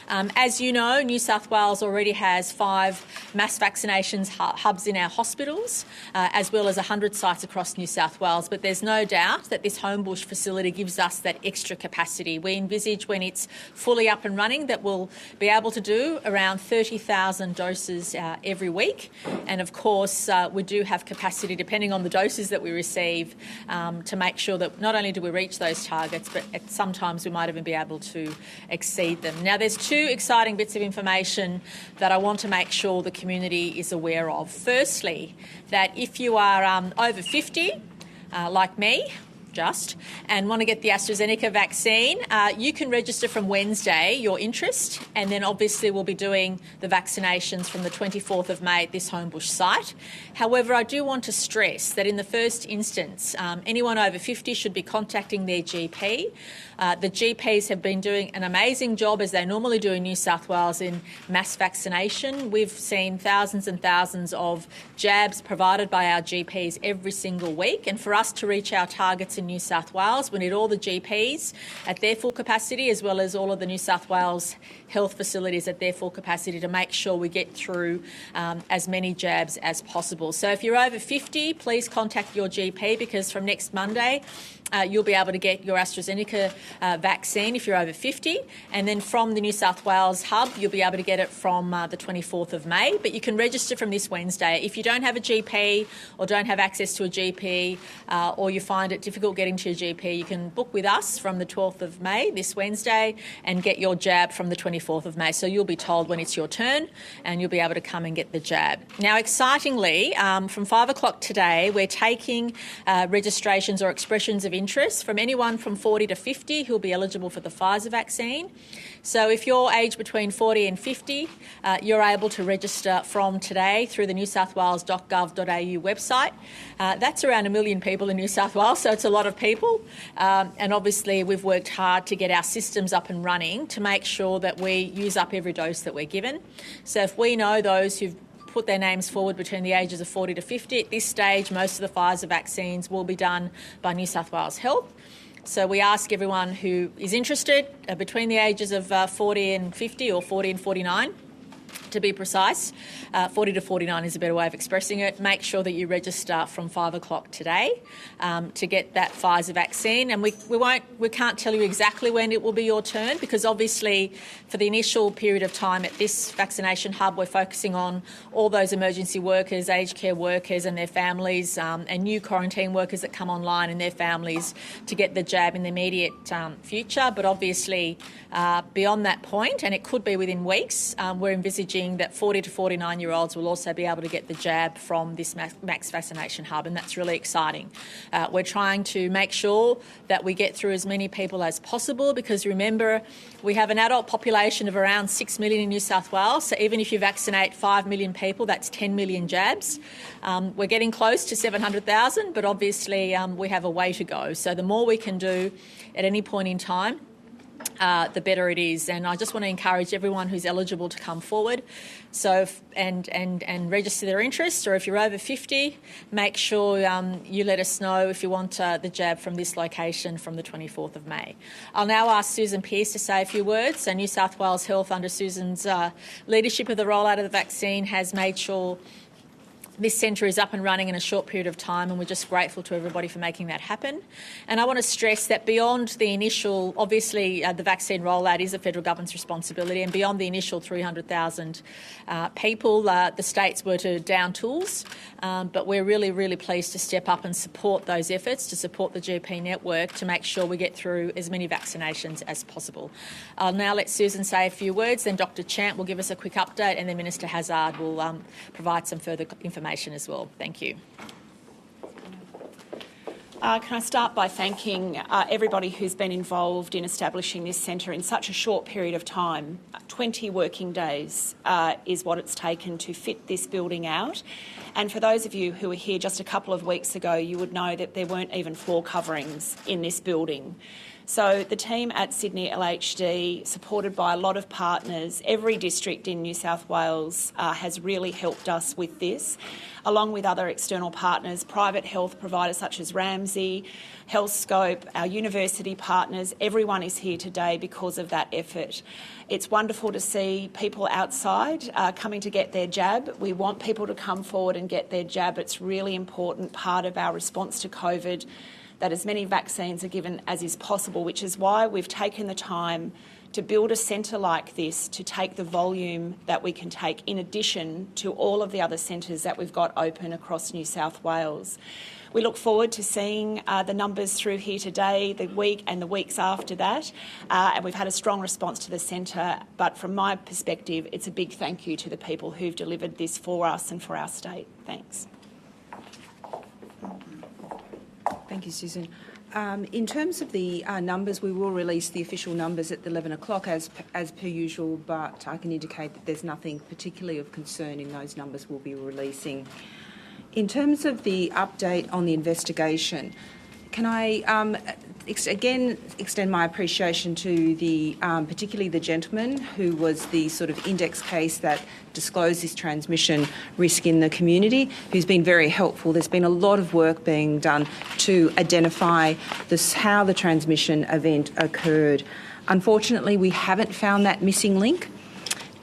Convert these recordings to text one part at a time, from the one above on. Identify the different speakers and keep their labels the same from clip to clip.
Speaker 1: As you know, New South Wales already has 5 mass vaccinations hubs in our hospitals, as well as 100 sites across New South Wales. But there's no doubt that this Homebush facility gives us that extra capacity. We envisage when it's fully up and running that we'll be able to do around 30,000 doses every week. And of course, we do have capacity, depending on the doses that we receive, to make sure that not only do we reach those targets, but sometimes we might even be able to exceed them. Now, there's 2 exciting bits of information that I want to make sure the community is aware of. Firstly, that if you are over 50, like me, and want to get the AstraZeneca vaccine, you can register from Wednesday your interest, and then obviously we'll be doing the vaccinations from the 24th of May at this Homebush site. However, I do want to stress that in the first instance, anyone over 50 should be contacting their GP. The GPs have been doing an amazing job, as they normally do in New South Wales, in mass vaccination. We've seen thousands and thousands of jabs provided by our GPs every single week, and for us to reach our targets in New South Wales, we need all the GPs at their full capacity, as well as all of the New South Wales health facilities at their full capacity, to make sure we get through as many jabs as possible. So if you're over 50, please contact your GP, because from next Monday you'll be able to get your AstraZeneca vaccine if you're over 50, and then from the New South Wales hub you'll be able to get it from the 24th of May. But you can register from this Wednesday. If you don't have a GP or don't have access to a GP, or you find it difficult getting to your GP, you can book with us from the 12th of May, this Wednesday, and get your jab from the 24th of May. So you'll be told when it's your turn and you'll be able to come and get the jab. Now, excitingly, from 5 o'clock today, we're taking registrations or expressions of interest from anyone from 40 to 50 who'll be eligible for the Pfizer vaccine. So if you're aged between 40 and 50, you're able to register from today through the newsouthwales.gov.au website. That's around 1 million people in New South Wales, so it's a lot of people. And obviously we've worked hard to get our systems up and running to make sure that we use up every dose that we're given. So if we know those who've put their names forward between the ages of 40 to 50, at this stage most of the Pfizer vaccines will be done by New South Wales Health. So we ask everyone who is interested between the ages of 40 and 50, or 40 and 49, to be precise, 40 to 49 is a better way of expressing it. Make sure that you register from 5 o'clock today to get that Pfizer vaccine. And we can't tell you exactly when it will be your turn, because obviously for the initial period of time at this vaccination hub, we're focusing on all those emergency workers, aged care workers and their families, and new quarantine workers that come online and their families to get the jab in the immediate future. But obviously beyond that point, and it could be within weeks, we're envisaging that 40 to 49-year-olds will also be able to get the jab from this max vaccination hub, and that's really exciting. We're trying to make sure that we get through as many people as possible, because remember, we have an adult population of around 6 million in New South Wales, so even if you vaccinate 5 million people, that's 10 million jabs. We're getting close to 700,000, but obviously we have a way to go. So the more we can do at any point in time, the better it is. And I just want to encourage everyone who's eligible to come forward. So and register their interest, or if you're over 50, make sure you let us know if you want the jab from this location from the 24th of May. I'll now ask Susan Pearce to say a few words. So New South Wales Health, under Susan's leadership of the rollout of the vaccine, has made sure this centre is up and running in a short period of time, and we're just grateful to everybody for making that happen. And I want to stress that beyond the initial, obviously the vaccine rollout is the federal government's responsibility, and beyond the initial 300,000 people, the states were to down tools, but we're really, really pleased to step up and support those efforts, to support the GP network, to make sure we get through as many vaccinations as possible. I'll now let Susan say a few words, then Dr Chant will give us a quick update, and then Minister Hazzard will provide some further information as well. Thank you.
Speaker 2: Can I start by thanking everybody who's been involved in establishing this centre in such a short period of time. 20 working days is what it's taken to fit this building out. And for those of you who were here just a couple of weeks ago, you would know that there weren't even floor coverings in this building. So the team at Sydney LHD, supported by a lot of partners, every district in New South Wales has really helped us with this, along with other external partners, private health providers such as Ramsay, HealthScope, our university partners. Everyone is here today because of that effort. It's wonderful to see people outside coming to get their jab. We want people to come forward and get their jab. It's a really important part of our response to COVID, that as many vaccines are given as is possible, which is why we've taken the time to build a centre like this to take the volume that we can take in addition to all of the other centres that we've got open across New South Wales. We look forward to seeing the numbers through here today, the week and the weeks after that, and we've had a strong response to the centre, but from my perspective, it's a big thank you to the people who've delivered this for us and for our state. Thanks.
Speaker 3: Thank you, Susan. In terms of the numbers, we will release the official numbers at 11 o'clock as per usual, but I can indicate that there's nothing particularly of concern in those numbers we'll be releasing. In terms of the update on the investigation, can I again extend my appreciation to the particularly the gentleman who was the sort of index case that disclosed this transmission risk in the community, who's been very helpful. There's been a lot of work being done to identify how the transmission event occurred. Unfortunately, we haven't found that missing link.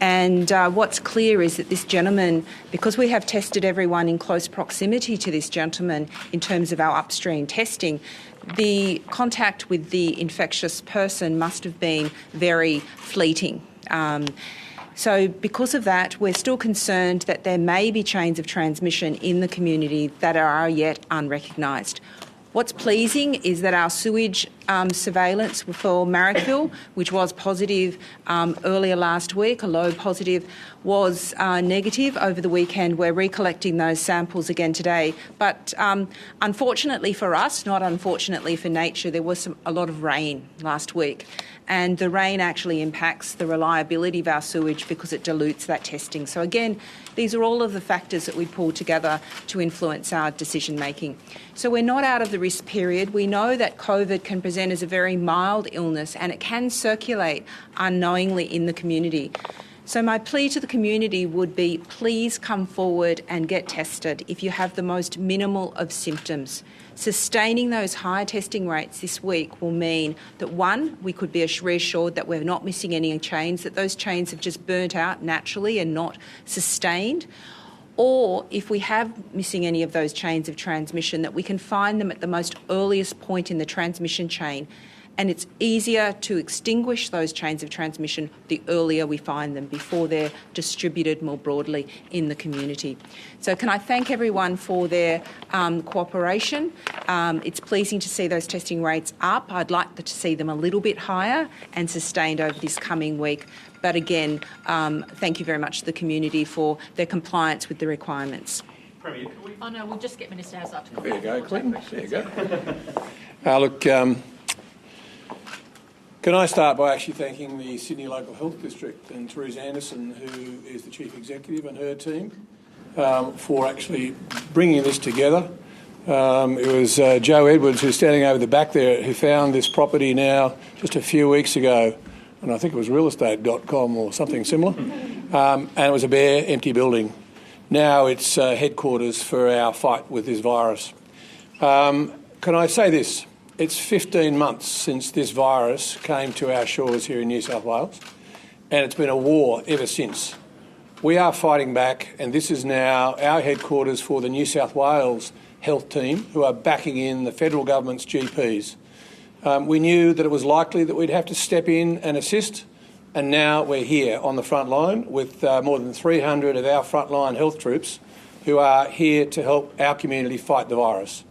Speaker 3: And what's clear is that this gentleman, because we have tested everyone in close proximity to this gentleman in terms of our upstream testing, the contact with the infectious person must have been very fleeting. So because of that, we're still concerned that there may be chains of transmission in the community that are yet unrecognised. What's pleasing is that our sewage surveillance for Marrickville, which was positive earlier last week, a low positive, was negative over the weekend. We're recollecting those samples again today. But unfortunately for us, not unfortunately for nature, there was a lot of rain last week. And the rain actually impacts the reliability of our sewage because it dilutes that testing. So again, these are all of the factors that we pull together to influence our decision making. So we're not out of the risk period. We know that COVID can present as a very mild illness and it can circulate unknowingly in the community. So my plea to the community would be, please come forward and get tested if you have the most minimal of symptoms. Sustaining those high testing rates this week will mean that, one, we could be reassured that we're not missing any chains, that those chains have just burnt out naturally and not sustained. Or if we have missing any of those chains of transmission, that we can find them at the most earliest point in the transmission chain. And it's easier to extinguish those chains of transmission the earlier we find them, before they're distributed more broadly in the community. So can I thank everyone for their cooperation. It's pleasing to see those testing rates up. I'd like to see them a little bit higher and sustained over this coming week. But again, thank you very much to the community for their compliance with the requirements.
Speaker 4: Premier, can we...
Speaker 1: Oh no, we'll just get Minister Hazard to comment.
Speaker 4: There you go, Clinton. There you go. Look, can I start by actually thanking the Sydney Local Health District and Therese Anderson, who is the Chief Executive, and her team for actually bringing this together. It was Joe Edwards, who's standing over the back there, who found this property now just a few weeks ago, and I think it was realestate.com or something similar, and it was a bare, empty building. Now it's headquarters for our fight with this virus. Can I say this? It's 15 months since this virus came to our shores here in New South Wales, and it's been a war ever since. We are fighting back, and this is now our headquarters for the New South Wales health team, who are backing in the federal government's GPs. We knew that it was likely that we'd have to step in and assist, and now we're here on the front line with more than 300 of our frontline health troops who are here to help our community fight the virus.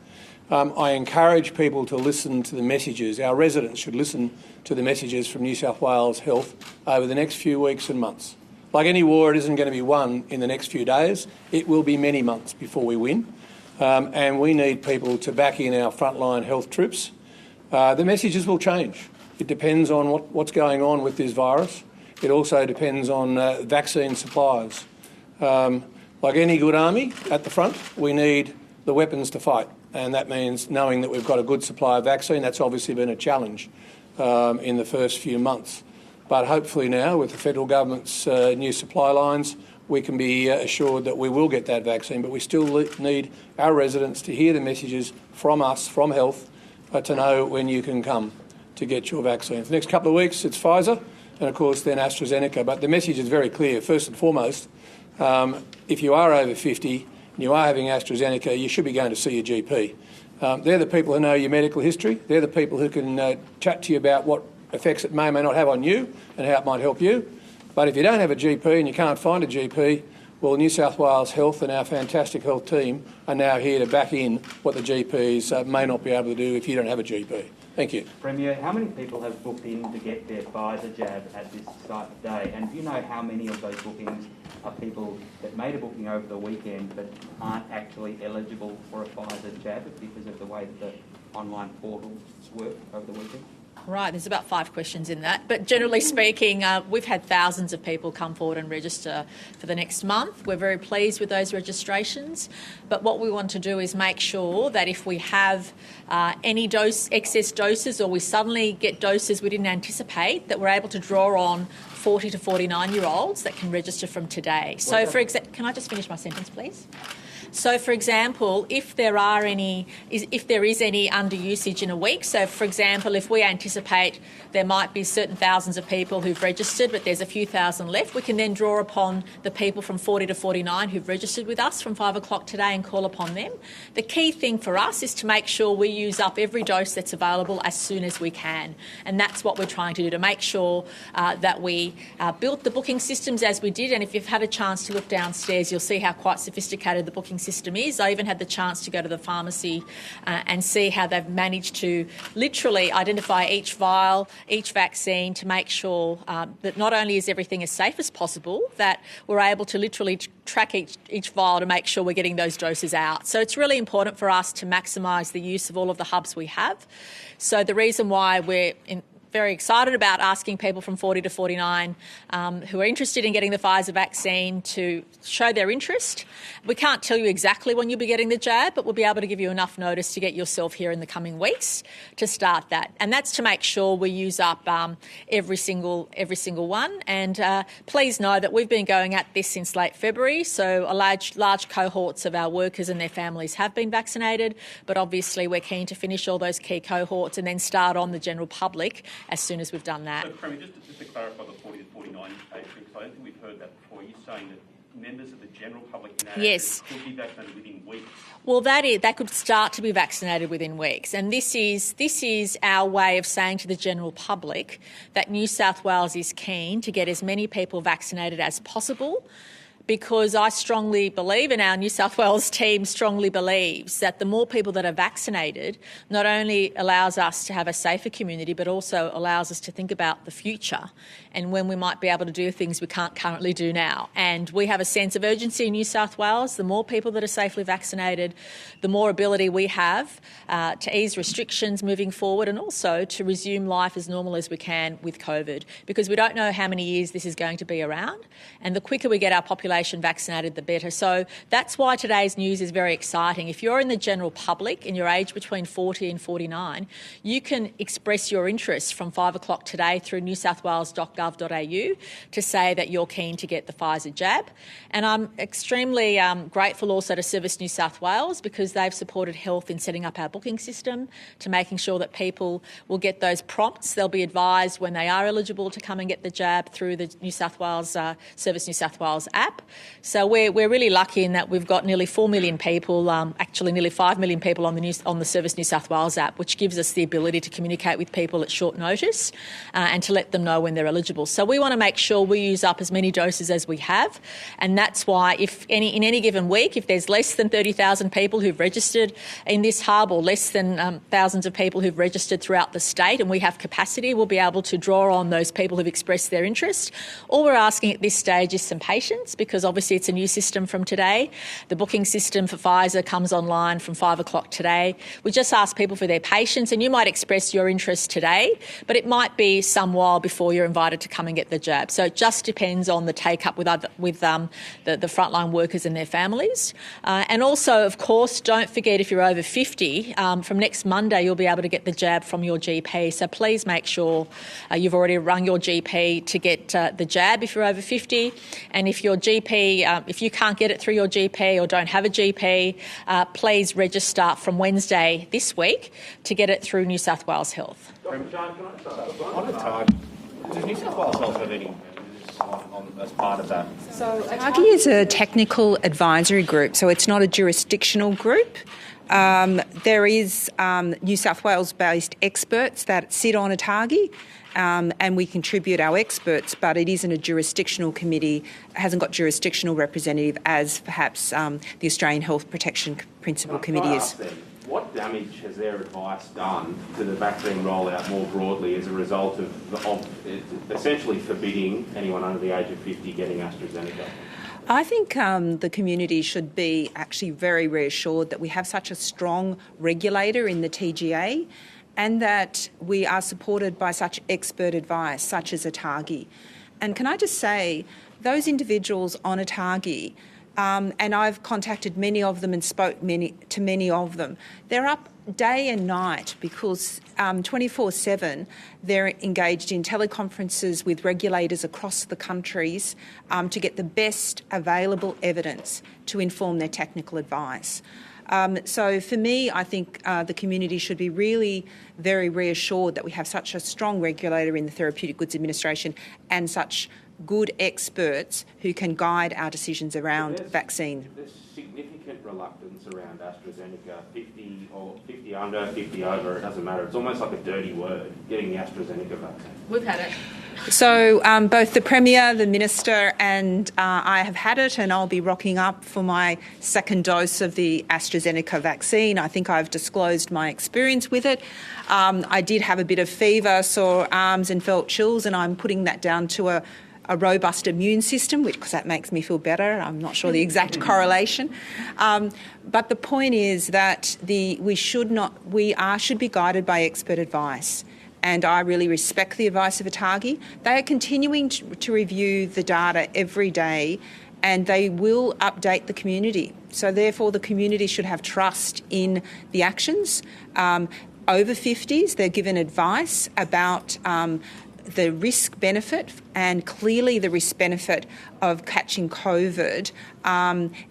Speaker 4: I encourage people to listen to the messages. Our residents should listen to the messages from New South Wales Health over the next few weeks and months. Like any war, it isn't going to be won in the next few days. It will be many months before we win. And we need people to back in our frontline health troops. The messages will change. It depends on what's going on with this virus. It also depends on vaccine supplies. Like any good army at the front, we need the weapons to fight. And that means knowing that we've got a good supply of vaccine. That's obviously been a challenge in the first few months. But hopefully now, with the federal government's new supply lines, we can be assured that we will get that vaccine. But we still need our residents to hear the messages from us, from health, to know when you can come to get your vaccine. For the next couple of weeks, it's Pfizer and, of course, then AstraZeneca. But the message is very clear. First and foremost, if you are over 50 and you are having AstraZeneca, you should be going to see your GP. They're the people who know your medical history. They're the people who can chat to you about what effects it may or may not have on you and how it might help you. But if you don't have a GP and you can't find a GP, well, New South Wales Health and our fantastic health team are now here to back in what the GPs may not be able to do if you don't have a GP. Thank you.
Speaker 5: Premier, how many people have booked in to get their Pfizer jab at this site today? And do you know how many of those bookings are people that made a booking over the weekend but aren't actually eligible for a Pfizer jab because of the way that the online portals work over the weekend?
Speaker 1: Right, there's about 5 questions in that. But generally speaking, we've had thousands of people come forward and register for the next month. We're very pleased with those registrations. But what we want to do is make sure that if we have any excess doses or we suddenly get doses we didn't anticipate, that we're able to draw on 40 to 49-year-olds that can register from today. So, can I just finish my sentence, please? So, for example, if there is any underusage in a week, so, for example, if we anticipate there might be certain thousands of people who've registered but there's a few thousand left, we can then draw upon the people from 40 to 49 who've registered with us from 5 o'clock today and call upon them. The key thing for us is to make sure we use up every dose that's available as soon as we can, and that's what we're trying to do, to make sure that we built the booking systems as we did. And if you've had a chance to look downstairs, you'll see how quite sophisticated the booking system is. I even had the chance to go to the pharmacy and see how they've managed to literally identify each vial, each vaccine, to make sure that not only is everything as safe as possible, that we're able to literally track each vial to make sure we're getting those doses out. So it's really important for us to maximise the use of all of the hubs we have. So the reason why we're very excited about asking people from 40 to 49 who are interested in getting the Pfizer vaccine to show their interest. We can't tell you exactly when you'll be getting the jab, but we'll be able to give you enough notice to get yourself here in the coming weeks to start that. And that's to make sure we use up every single one. And please know that we've been going at this since late February, so a large cohorts of our workers and their families have been vaccinated, but obviously we're keen to finish all those key cohorts and then start on the general public as soon as we've done that.
Speaker 6: So, Premier, just to clarify the 40 to 49 age group, because I don't think we've heard that before. You're saying that members of the general public in our age could be vaccinated within weeks?
Speaker 1: Well, that could start to be vaccinated within weeks. And this is our way of saying to the general public that New South Wales is keen to get as many people vaccinated as possible, because I strongly believe, and our New South Wales team strongly believes, that the more people that are vaccinated not only allows us to have a safer community, but also allows us to think about the future and when we might be able to do things we can't currently do now. And we have a sense of urgency in New South Wales. The more people that are safely vaccinated, the more ability we have to ease restrictions moving forward, and also to resume life as normal as we can with COVID, because we don't know how many years this is going to be around, and the quicker we get our population vaccinated, the better. So that's why today's news is very exciting. If you're in the general public and you're aged between 40 and 49, you can express your interest from 5 o'clock today through newsouthwales.gov.au to say that you're keen to get the Pfizer jab. And I'm extremely grateful also to Service New South Wales, because they've supported health in setting up our booking system, to making sure that people will get those prompts. They'll be advised when they are eligible to come and get the jab through the New South Wales Service New South Wales app. So we're really lucky in that we've got nearly 4 million people, actually nearly 5 million people on the Service New South Wales app, which gives us the ability to communicate with people at short notice and to let them know when they're eligible. So we want to make sure we use up as many doses as we have, and that's why in any given week, if there's less than 30,000 people who've registered in this hub, or less than thousands of people who've registered throughout the state, and we have capacity, we'll be able to draw on those people who've expressed their interest. All we're asking at this stage is some patience, because because obviously it's a new system from today. The booking system for Pfizer comes online from 5 o'clock today. We just ask people for their patience, and you might express your interest today, but it might be some while before you're invited to come and get the jab. So it just depends on the take-up with the frontline workers and their families. And also, of course, don't forget if you're over 50, from next Monday you'll be able to get the jab from your GP. So please make sure you've already rung your GP to get the jab if you're over 50. And if your GP, if you can't get it through your GP or don't have a GP, please register from Wednesday this week to get it through New South Wales Health.
Speaker 7: On the time, does New South Wales Health have any as part of that?
Speaker 3: So ATAGI is a technical advisory group, so it's not a jurisdictional group. There is New South Wales-based experts that sit on ATAGI, and we contribute our experts, but it isn't a jurisdictional committee. It hasn't got jurisdictional representative as perhaps the Australian Health Protection Principal Committee is.
Speaker 7: What damage has their advice done to the vaccine rollout more broadly as a result of essentially forbidding anyone under the age of 50 getting AstraZeneca?
Speaker 3: I think the community should be actually very reassured that we have such a strong regulator in the TGA and that we are supported by such expert advice, such as ATAGI. And can I just say, those individuals on ATAGI, and I've contacted many of them and spoke to many of them, they're up day and night because 24/7 they're engaged in teleconferences with regulators across the countries to get the best available evidence to inform their technical advice. So for me, I think the community should be really very reassured that we have such a strong regulator in the Therapeutic Goods Administration and such good experts who can guide our decisions around vaccine.
Speaker 7: There's significant reluctance around AstraZeneca, 50 or 50 under, 50 over, it doesn't matter. It's almost like a dirty word, getting the AstraZeneca vaccine.
Speaker 1: We've had it.
Speaker 3: So both the Premier, the Minister and I have had it, and I'll be rocking up for my second dose of the AstraZeneca vaccine. I think I've disclosed my experience with it. I did have a bit of fever, sore arms and felt chills, and I'm putting that down to a robust immune system, because that makes me feel better. I'm not sure the exact correlation. But the point is that we should be guided by expert advice. And I really respect the advice of ATAGI. They are continuing to review the data every day, and they will update the community. So therefore, the community should have trust in the actions. Over 50s, they're given advice about the risk-benefit, and clearly the risk-benefit of catching COVID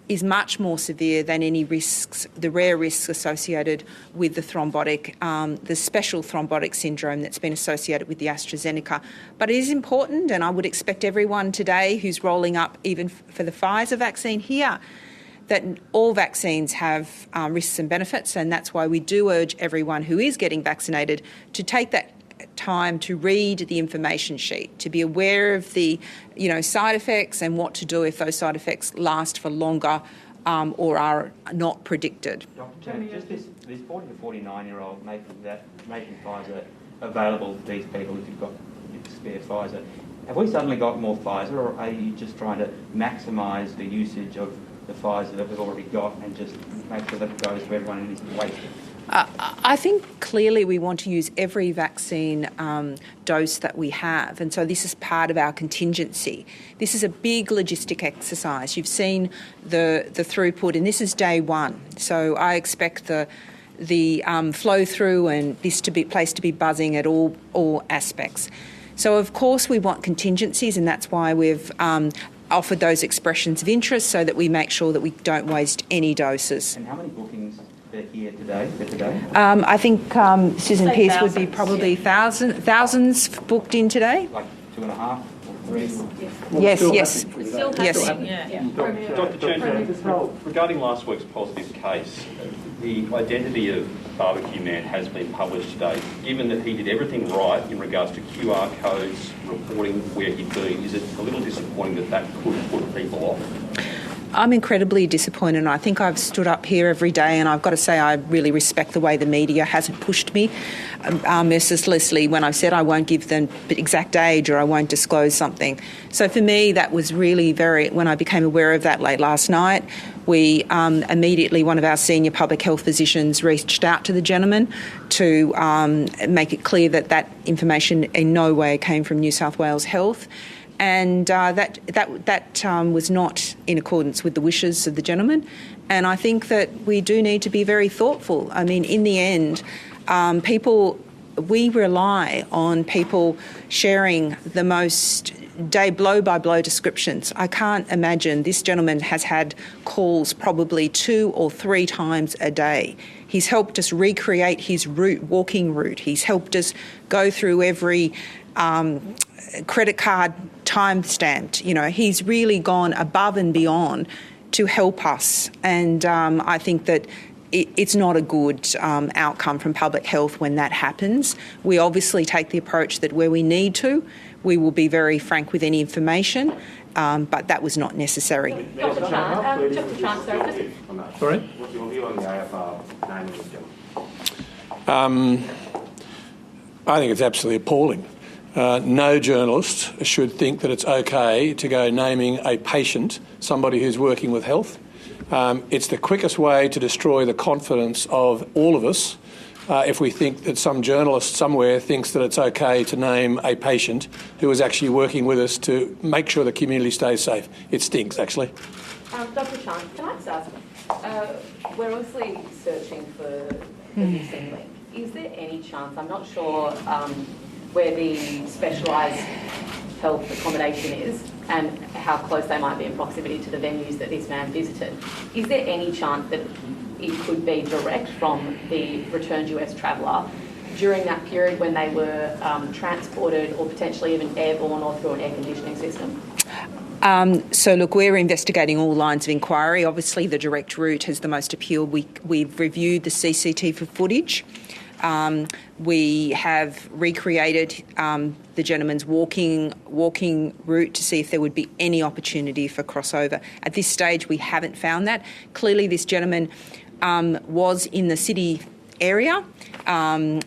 Speaker 3: is much more severe than any risks, the rare risks associated with the the special thrombotic syndrome that's been associated with the AstraZeneca. But it is important, and I would expect everyone today who's rolling up, even for the Pfizer vaccine here, that all vaccines have risks and benefits, and that's why we do urge everyone who is getting vaccinated to take that time to read the information sheet, to be aware of the side effects and what to do if those side effects last for longer or are not predicted.
Speaker 5: Dr. Janet, just this 40 to 49-year-old making Pfizer available to these people if you've got spare Pfizer. Have we suddenly got more Pfizer, or are you just trying to maximise the usage of the Pfizer that we've already got and just make sure that it goes to everyone and isn't wasted?
Speaker 3: I think clearly we want to use every vaccine dose that we have, and so this is part of our contingency. This is a big logistic exercise. You've seen the throughput, and this is day one. So I expect the flow through and this place to be buzzing at all aspects. So of course we want contingencies, and that's why we've offered those expressions of interest so that we make sure that we don't waste any doses.
Speaker 5: And how many bookings are here today?
Speaker 3: I think Susan Pearce would be probably thousands booked in today.
Speaker 5: Like 2.5 or 3?
Speaker 3: Yes.
Speaker 1: Yes.
Speaker 6: Dr. Chen, regarding last week's positive case, the identity of Barbecue Man has been published today. Given that he did everything right in regards to QR codes, reporting where he'd been, is it a little disappointing that could put people off?
Speaker 3: I'm incredibly disappointed, and I think I've stood up here every day, and I've got to say I really respect the way the media hasn't pushed me mercilessly when I've said I won't give them the exact age or I won't disclose something. So for me, that was really when I became aware of that late last night, we immediately, one of our senior public health physicians reached out to the gentleman to make it clear that that information in no way came from New South Wales Health. And that was not in accordance with the wishes of the gentleman. And I think that we do need to be very thoughtful. I mean, in the end, we rely on people sharing the most blow-by-blow descriptions. I can't imagine this gentleman has had calls probably 2 or 3 times a day. He's helped us recreate his walking route. He's helped us go through every credit card time stamped. You know, he's really gone above and beyond to help us. And I think that it's not a good outcome from public health when that happens. We obviously take the approach that where we need to, we will be very frank with any information, but that was not necessary.
Speaker 7: Dr. Chan,
Speaker 4: Sorry?
Speaker 7: What's your view on the AFR naming this gentleman?
Speaker 4: I think it's absolutely appalling. No journalist should think that it's okay to go naming a patient somebody who's working with health. It's the quickest way to destroy the confidence of all of us if we think that some journalist somewhere thinks that it's okay to name a patient who is actually working with us to make sure the community stays safe. It stinks, actually.
Speaker 8: Dr. Chan, can I just ask, we're obviously searching for the missing link. Is there any chance, I'm not sure where the specialised health accommodation is and how close they might be in proximity to the venues that this man visited. Is there any chance that it could be direct from the returned US traveller during that period when they were transported or potentially even airborne or through an air conditioning system?
Speaker 3: So, look, we're investigating all lines of inquiry. Obviously, the direct route has the most appeal. We've reviewed the CCTV footage. We have recreated the gentleman's walking route to see if there would be any opportunity for crossover. At this stage, we haven't found that. Clearly, this gentleman was in the city area and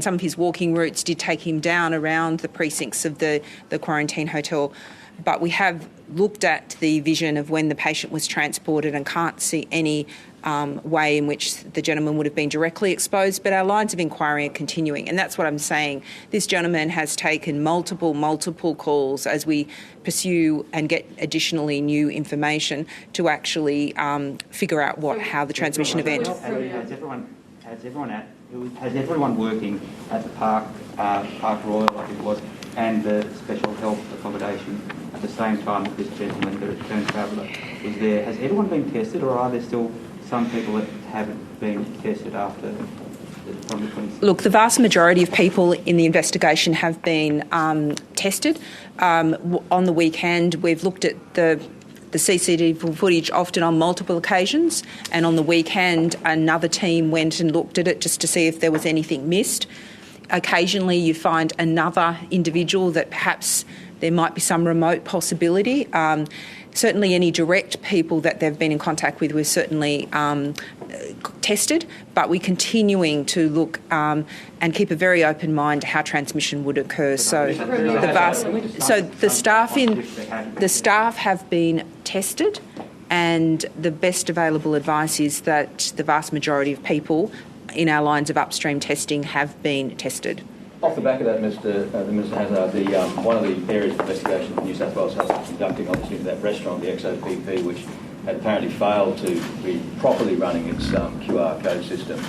Speaker 3: some of his walking routes did take him down around the precincts of the quarantine hotel. But we have looked at the vision of when the patient was transported and can't see any way in which the gentleman would have been directly exposed, but our lines of inquiry are continuing, and that's what I'm saying. This gentleman has taken multiple calls as we pursue and get additionally new information to actually figure out how the transmission event.
Speaker 5: Has everyone working at the Park Royal, like it was, and the special health accommodation at the same time that this gentleman, the returned traveller, was there? Has everyone been tested, or are there still some people that haven't been tested from the 26th?
Speaker 3: Look, the vast majority of people in the investigation have been tested. On the weekend, we've looked at the CCTV footage often on multiple occasions, and on the weekend another team went and looked at it just to see if there was anything missed. Occasionally you find another individual that perhaps there might be some remote possibility. Certainly any direct people that they've been in contact with, we've certainly tested, but we're continuing to look and keep a very open mind to how transmission would occur. So the staff have been tested, and the best available advice is that the vast majority of people in our lines of upstream testing have been tested.
Speaker 9: Off the back of that, the Minister Hazard, one of the areas of investigation that New South Wales Health is conducting, obviously, into that restaurant, the XOPP, which had apparently failed to be properly running its QR code system.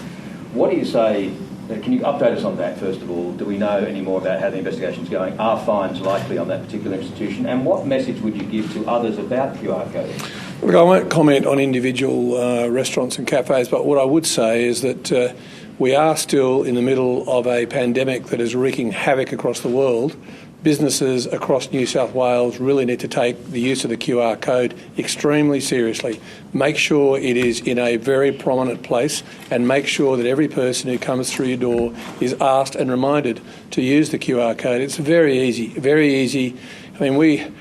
Speaker 9: What do you say? Can you update us on that, first of all? Do we know any more about how the investigation is going? Are fines likely on that particular institution? And what message would you give to others about QR codes?
Speaker 4: Look, I won't comment on individual restaurants and cafes, but what I would say is that we are still in the middle of a pandemic that is wreaking havoc across the world. Businesses across New South Wales really need to take the use of the QR code extremely seriously. Make sure it is in a very prominent place, and make sure that every person who comes through your door is asked and reminded to use the QR code. It's very easy, very easy. I mean,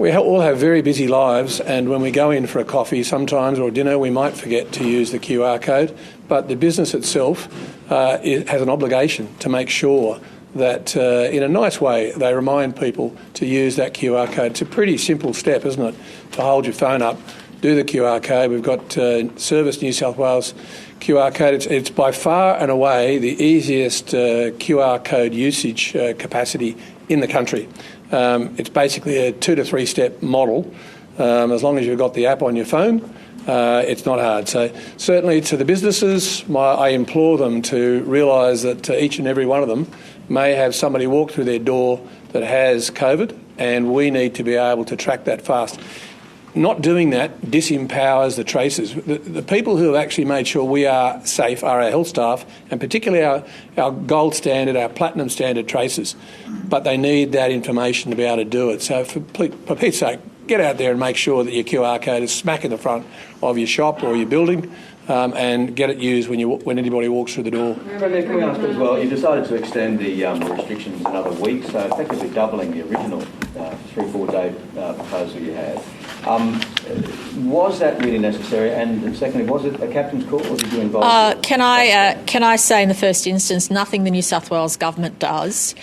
Speaker 4: we all have very busy lives, and when we go in for a coffee sometimes or dinner, we might forget to use the QR code. But the business itself it has an obligation to make sure that in a nice way they remind people to use that QR code. It's a pretty simple step, isn't it, to hold your phone up, do the QR code. We've got Service New South Wales QR code. It's by far and away the easiest QR code usage capacity in the country. It's basically a 2 to 3 step model. As long as you've got the app on your phone, it's not hard. So certainly to the businesses, I implore them to realise that each and every one of them may have somebody walk through their door that has COVID, and we need to be able to track that fast. Not doing that disempowers the tracers. The people who have actually made sure we are safe are our health staff, and particularly our gold standard, our platinum standard tracers. But they need that information to be able to do it. So for Pete's sake, get out there and make sure that your QR code is smack in the front of your shop or your building, and get it used when anybody walks through the door.
Speaker 9: Can we ask as well, you decided to extend the restrictions another week, so effectively doubling the original 3-4 day proposal you had. Was that really necessary? And secondly, was it a captain's call, or did you involve?
Speaker 1: Can I say in the first instance, nothing the New South Wales government does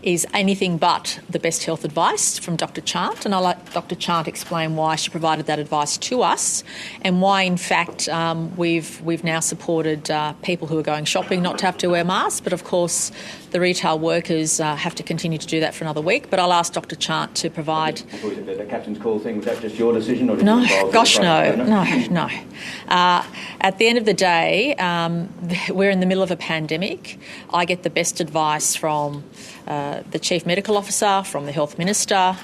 Speaker 1: is anything but the best health advice from Dr. Chant, and I'll let Dr. Chant explain why she provided that advice to us, and why, in fact, we've now supported people who are going shopping not to have to wear masks. But of course, the retail workers have to continue to do that for another week. But I'll ask Dr. Chant to provide.
Speaker 9: The captain's call thing, was that just your decision, or did
Speaker 1: no?
Speaker 9: You involve
Speaker 1: Gosh, no. At the end of the day, we're in the middle of a pandemic. I get the best advice from the Chief Medical Officer, from the Health Minister,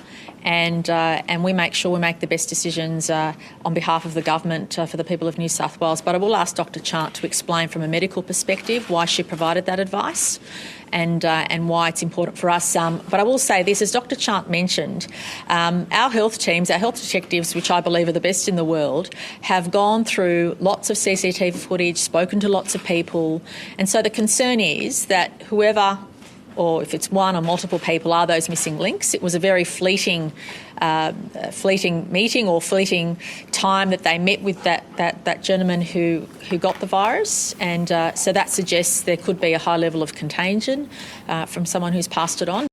Speaker 1: and we make sure we make the best decisions on behalf of the government for the people of New South Wales. But I will ask Dr. Chant to explain from a medical perspective why she provided that advice and why it's important for us. But I will say this, as Dr. Chant mentioned, our health teams, our health detectives, which I believe are the best in the world, have gone through lots of CCTV footage, spoken to lots of people, and so the concern is that whoever, or if it's one or multiple people, are those missing links. It was a very fleeting meeting or fleeting time that they met with that gentleman who got the virus, and so that suggests there could be a high level of contagion from someone who's passed it on.